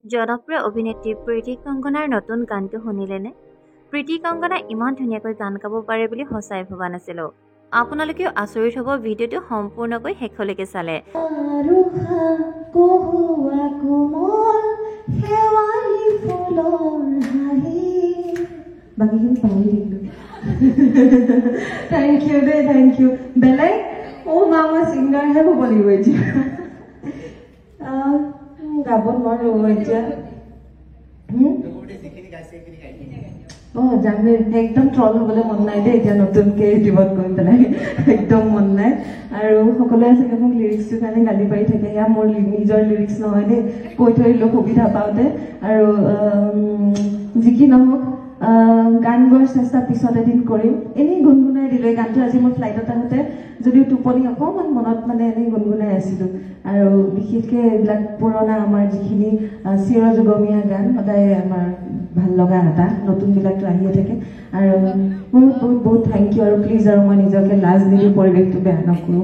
জনপ্ৰিয় অভিনেত্ৰী প্ৰীতি কংকনাৰ নতুন গানটো শুনিলেনে? প্ৰীতি কংকনাই ইমান ধুনীয়াকৈ গান গাব পাৰে বুলি সঁচাই ভবা নাছিলো। আপোনালোকেও আচৰিত হ'ব ভিডিঅ'টো সম্পূৰ্ণকৈ শেষলৈকে চালে। Thank you, thank you. Belai, oh mama singer hai wo boli hoye ji. Gabon mar hoye ji. জানে একদম ট্ৰল হ'বলৈ মন নাই দেই এতিয়া নতুনকৈ ইউটিউবত গৈ পেলাই একদম মন নাই আৰু সকলোৱে চাগে মোক লিৰিক্সটোৰ কাৰণে গালি পাৰি থাকে এয়া মোৰ নিজৰ লিৰিক্স নহয় দেই কৈ থৈ আহিলোঁ সুবিধা পাওঁতে আৰু যি কি নহওক গান গোৱাৰ চেষ্টা পিছত এদিন কৰিম এনেই গুণগুণাই দিলোঁ এই গানটো আজি মোৰ ফ্লাইটত আহোঁতে যদিও টোপনি অকণমান মনত মানে এনেই গুণগুণাই আছিলোঁ আৰু বিশেষকৈ এইবিলাক পুৰণা আমাৰ যিখিনি চিৰযুগমীয়া গান সদায় আমাৰ ভাল লগা এটা নতুনবিলাকতো আহিয়ে থাকে আৰু বহুত বহুত বহুত থেংক ইউ আৰু প্লিজ আৰু মই নিজকে লাজ নিদি পৰিৱেশটো বেয়া নকৰোঁ